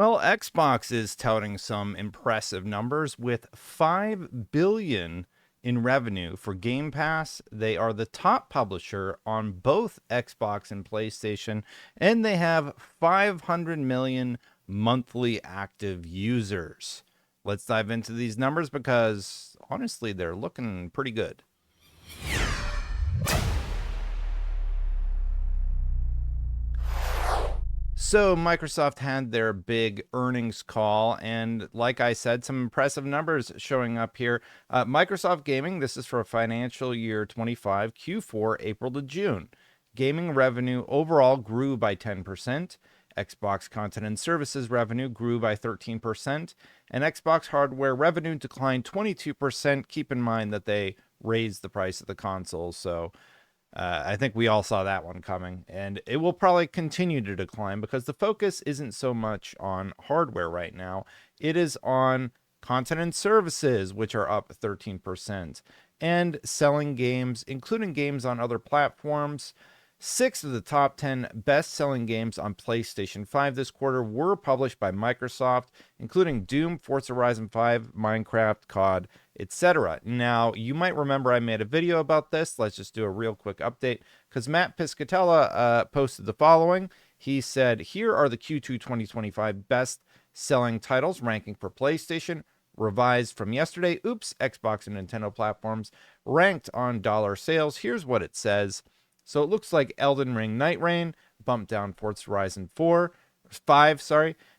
Well, Xbox is touting some impressive numbers with 5 billion in revenue for Game Pass. They are the top publisher on both Xbox and PlayStation, and they have 500 million monthly active users. Let's dive into these numbers because honestly, they're looking pretty good. So Microsoft had their big earnings call, and like I said, some impressive numbers showing up here. Microsoft Gaming, this is for financial year 25, Q4, April to June. Gaming revenue overall grew by 10%. Xbox content and services revenue grew by 13%, and Xbox hardware revenue declined 22%. Keep in mind that they raised the price of the consoles, so I think we all saw that one coming, and it will probably continue to decline because the focus isn't so much on hardware right now. It is on content and services, which are up 13%, and selling games, including games on other platforms. 6 of the top 10 best-selling games on PlayStation 5 this quarter were published by Microsoft, including Doom, Forza Horizon 5, Minecraft, COD, etc. Now, you might remember I made a video about this. Let's just do a real quick update because Matt Piscatella posted the following. He said, here are the Q2 2025 best-selling titles ranking for PlayStation, revised from yesterday. Oops, Xbox and Nintendo platforms ranked on dollar sales. Here's what it says. So it looks like Elden Ring Night Rain bumped down Forza Horizon 5,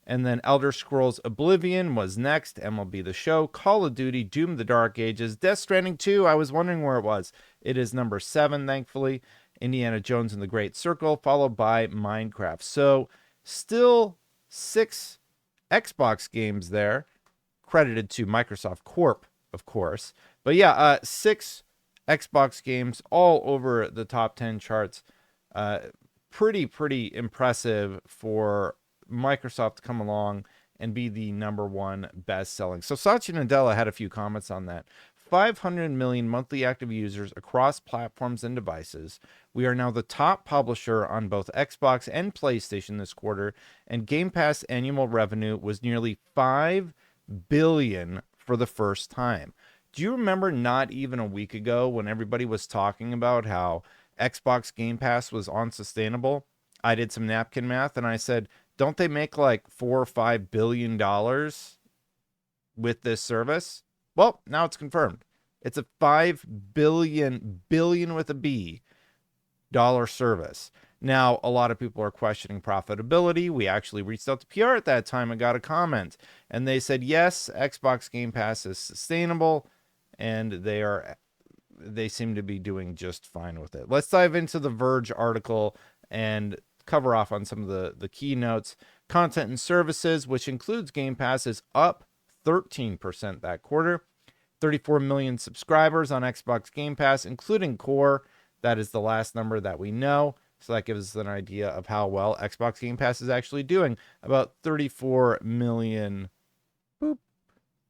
and then Elder Scrolls Oblivion was next, MLB The Show, Call of Duty, Doom the Dark Ages, Death Stranding 2, I was wondering where it was. It is number 7, thankfully, Indiana Jones and the Great Circle, followed by Minecraft. So still 6 Xbox games there, credited to Microsoft Corp, of course. But yeah, 6 Xbox games all over the top 10 charts. Pretty impressive for Microsoft to come along and be the number one best selling. So Satya Nadella had a few comments on that. 500 million monthly active users across platforms and devices. We are now the top publisher on both Xbox and PlayStation this quarter, and Game Pass annual revenue was nearly 5 billion for the first time. Do you remember not even a week ago when everybody was talking about how Xbox Game Pass was unsustainable? I did some napkin math and I said, don't they make like $4 or $5 billion with this service? Well, now it's confirmed. It's a 5 billion with a B dollar service. Now, a lot of people are questioning profitability. We actually reached out to PR at that time and got a comment, and they said, yes, Xbox Game Pass is sustainable, and they seem to be doing just fine with it. Let's dive into the Verge article and cover off on some of the keynotes. Content and services, which includes Game Pass, is up 13% that quarter. 34 million subscribers on Xbox Game Pass, including Core. That is the last number that we know. So that gives us an idea of how well Xbox Game Pass is actually doing. About 34 million,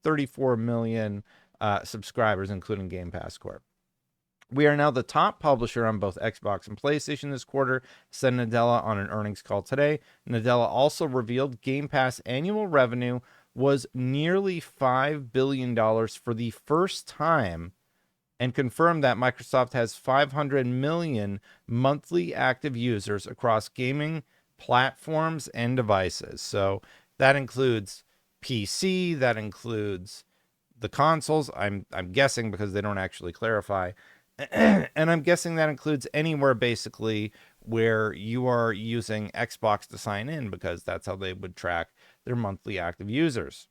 34 million subscribers, including Game Pass Core. We are now the top publisher on both Xbox and PlayStation this quarter, said Nadella on an earnings call today. Nadella also revealed Game Pass annual revenue was nearly $5 billion for the first time, and confirmed that Microsoft has 500 million monthly active users across gaming platforms and devices. So that includes PC, that includes the consoles. I'm guessing because they don't actually clarify. And I'm guessing that includes anywhere basically where you are using Xbox to sign in, because that's how they would track their monthly active users.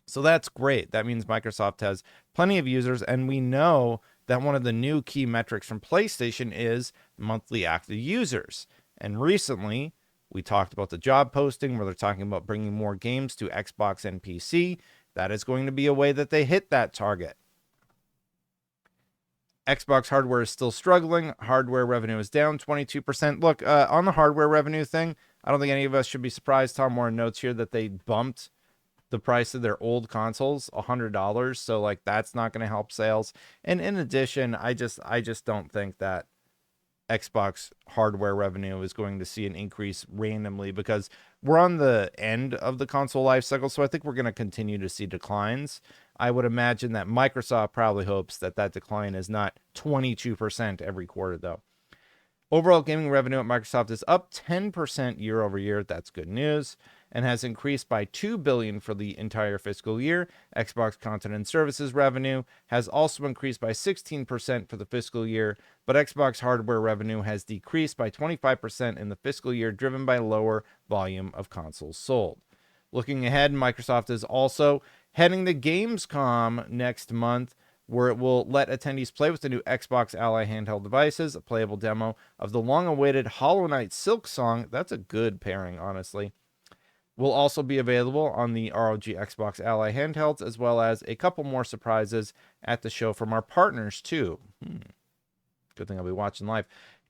So that's great. That means Microsoft has plenty of users, and we know that one of the new key metrics from PlayStation is monthly active users. And recently, we talked about the job posting where they're talking about bringing more games to Xbox and PC. That is going to be a way that they hit that target. Xbox hardware is still struggling. Hardware revenue is down 22%. Look, on the hardware revenue thing, I don't think any of us should be surprised. Tom Warren notes here that they bumped the price of their old consoles $100, so like that's not going to help sales. And in addition, I just don't think that Xbox hardware revenue is going to see an increase randomly because we're on the end of the console life cycle. So I think we're going to continue to see declines. I would imagine that Microsoft probably hopes that that decline is not 22% every quarter, though. Overall gaming revenue at Microsoft is up 10% year over year. That's good news, and has increased by $2 billion for the entire fiscal year. Xbox content and services revenue has also increased by 16% for the fiscal year, but Xbox hardware revenue has decreased by 25% in the fiscal year, driven by lower volume of consoles sold. Looking ahead, Microsoft is also heading to Gamescom next month, where it will let attendees play with the new Xbox Ally handheld devices. A playable demo of the long-awaited Hollow Knight Silk Song, that's a good pairing, honestly, will also be available on the ROG Xbox Ally handhelds, as well as a couple more surprises at the show from our partners, too. Good thing I'll be watching live.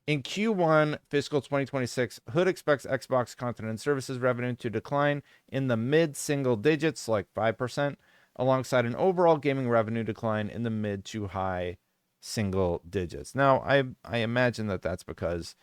In Q1 fiscal 2026, Hood expects Xbox content and services revenue to decline in the mid-single digits, like 5%, alongside an overall gaming revenue decline in the mid to high single digits. Now, I imagine that that's because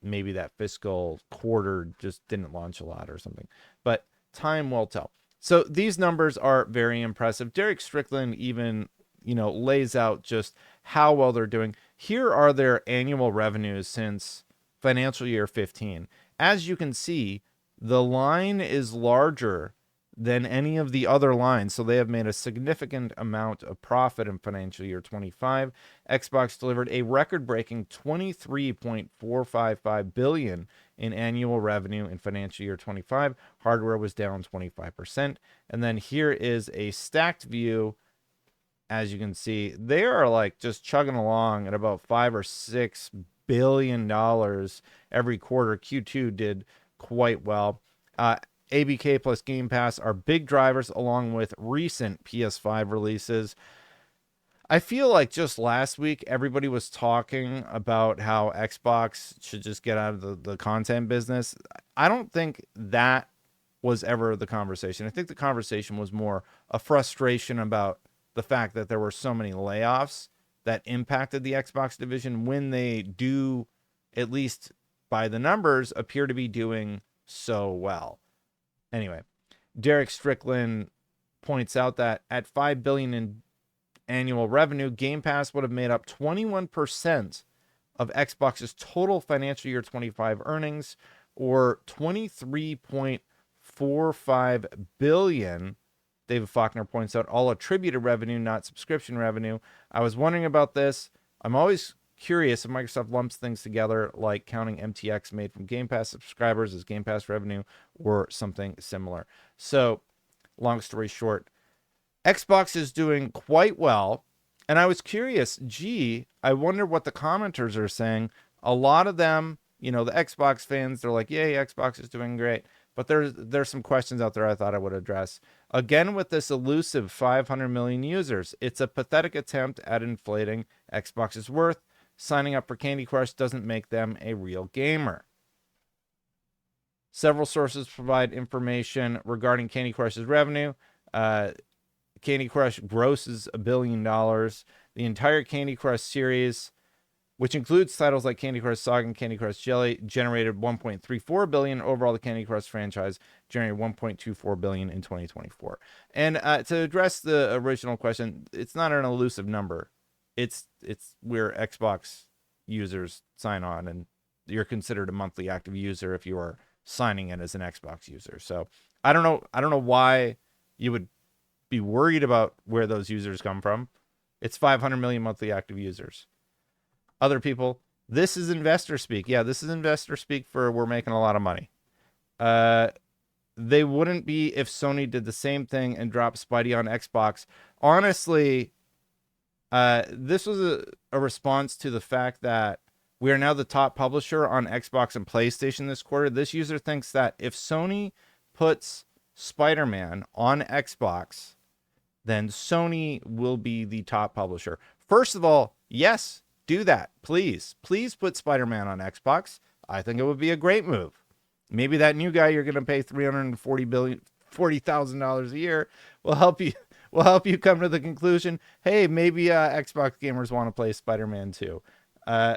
maybe that fiscal quarter just didn't launch a lot or something, but time will tell. So these numbers are very impressive. Derek Strickland even, lays out just how well they're doing. Here are their annual revenues since financial year 15. As you can see, the line is larger than any of the other lines, so they have made a significant amount of profit in financial year 25. Xbox delivered a record-breaking $23.455 billion in annual revenue in financial year 25. Hardware was down 25%. And then here is a stacked view. As you can see, they are like just chugging along at about $5 or $6 billion every quarter. Q2 did quite well. ABK plus Game Pass are big drivers, along with recent PS5 releases. I feel like just last week, everybody was talking about how Xbox should just get out of the content business. I don't think that was ever the conversation. I think the conversation was more a frustration about the fact that there were so many layoffs that impacted the Xbox division when they do, at least by the numbers, appear to be doing so well. Anyway, Derek Strickland points out that at $5 billion in annual revenue, Game Pass would have made up 21% of Xbox's total financial year 25 earnings, or $23.45 billion. David Faulkner points out all attributed revenue, not subscription revenue. I was wondering about this. I'm always curious if Microsoft lumps things together, like counting MTX made from Game Pass subscribers as Game Pass revenue or something similar. So, long story short, Xbox is doing quite well. And I was curious, I wonder what the commenters are saying. A lot of them, the Xbox fans, they're like, yay, Xbox is doing great. But there's some questions out there I thought I would address. Again, with this elusive 500 million users, it's a pathetic attempt at inflating Xbox's worth. Signing up for Candy Crush doesn't make them a real gamer. Several sources provide information regarding Candy Crush's revenue. Candy Crush grosses $1 billion. The entire Candy Crush series, which includes titles like Candy Crush Saga and Candy Crush Jelly, generated $1.34 billion. Overall, the Candy Crush franchise generated $1.24 billion in 2024. And to address the original question, it's not an elusive number. It's where Xbox users sign on, and you're considered a monthly active user if you are signing in as an Xbox user. So I don't know why you would be worried about where those users come from. It's 500 million monthly active users. Other people, this is investor speak. Yeah, this is investor speak for we're making a lot of money. They wouldn't be if Sony did the same thing and dropped Spidey on Xbox. Honestly, this was a response to the fact that we are now the top publisher on Xbox and PlayStation this quarter. This user thinks that if Sony puts Spider-Man on Xbox, then Sony will be the top publisher. First of all, yes, do that. Please put Spider-Man on Xbox. I think it would be a great move. Maybe that new guy you're going to pay $40,000 a year will help you come to the conclusion, hey, maybe Xbox gamers want to play Spider-Man too. Uh,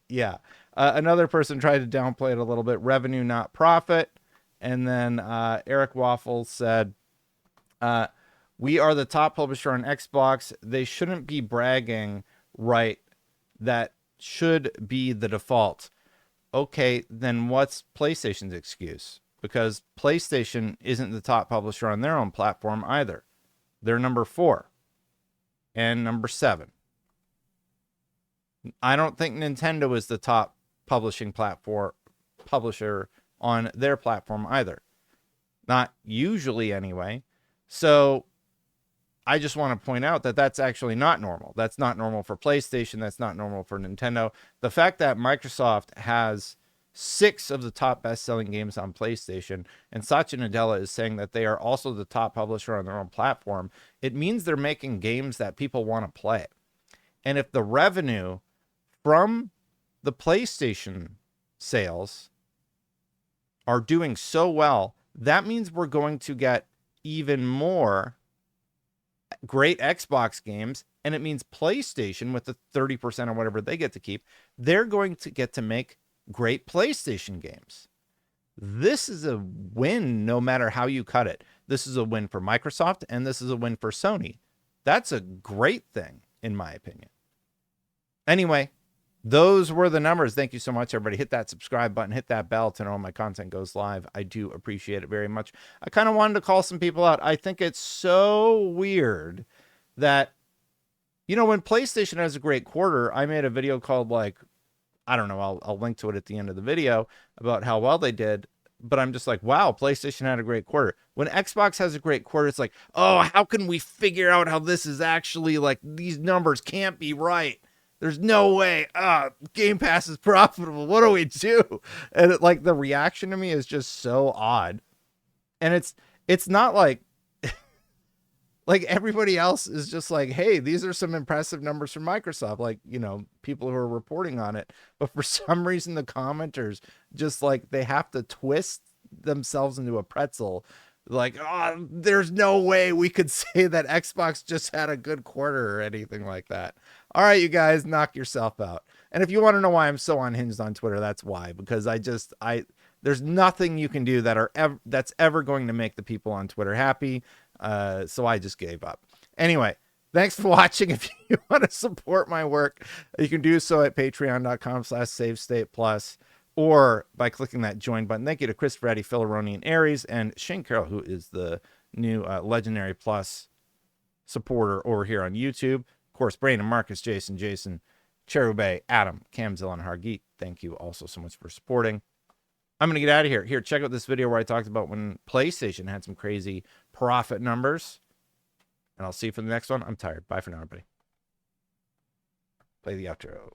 yeah. Another person tried to downplay it a little bit. Revenue, not profit. And then Eric Waffles said, uh, we are the top publisher on Xbox. They shouldn't be bragging, right? That should be the default. Okay, then what's PlayStation's excuse? Because PlayStation isn't the top publisher on their own platform either. They're number 4 and number 7. I don't think Nintendo is the top publisher on their platform either. Not usually anyway. So I just want to point out that that's actually not normal. That's not normal for PlayStation. That's not normal for Nintendo. The fact that Microsoft has 6 of the top best-selling games on PlayStation, and Satya Nadella is saying that they are also the top publisher on their own platform, it means they're making games that people want to play. And if the revenue from the PlayStation sales are doing so well, that means we're going to get even more great Xbox games, and it means PlayStation, with the 30% or whatever they get to keep, they're going to get to make great PlayStation games. This is a win no matter how you cut it. This is a win for Microsoft, and this is a win for Sony. That's a great thing, in my opinion. Anyway, those were the numbers. Thank you so much, everybody. Hit that subscribe button. Hit that bell to know when my content goes live. I do appreciate it very much. I kind of wanted to call some people out. I think it's so weird that, you know, when PlayStation has a great quarter, I made a video called, like, I don't know, I'll link to it at the end of the video about how well they did. But I'm just like, wow, PlayStation had a great quarter. When Xbox has a great quarter, it's like, oh, how can we figure out how this is actually, like, these numbers can't be right. There's no way. Game Pass is profitable. What do we do? And it, like, the reaction to me is just so odd. And it's not like like everybody else is just like, hey, these are some impressive numbers from Microsoft, like, you know, people who are reporting on it. But for some reason, the commenters just, like, they have to twist themselves into a pretzel. Like, oh, there's no way we could say that Xbox just had a good quarter or anything like that. All right, you guys, knock yourself out. And if you want to know why I'm so unhinged on Twitter, that's why. Because there's nothing you can do that's ever going to make the people on Twitter happy. So I just gave up. Anyway, thanks for watching. If you want to support my work, you can do so at patreon.com/SaveStatePlus or by clicking that join button. Thank you to Chris Freddy, Philaroni, and Aries, and Shane Carroll, who is the new Legendary Plus supporter over here on YouTube. Of course, Brandon, Marcus, Jason, Cherubay, Adam, Camzilla, and Hargeet. Thank you also so much for supporting. I'm going to get out of here. Here, check out this video where I talked about when PlayStation had some crazy profit numbers. And I'll see you for the next one. I'm tired. Bye for now, everybody. Play the outro.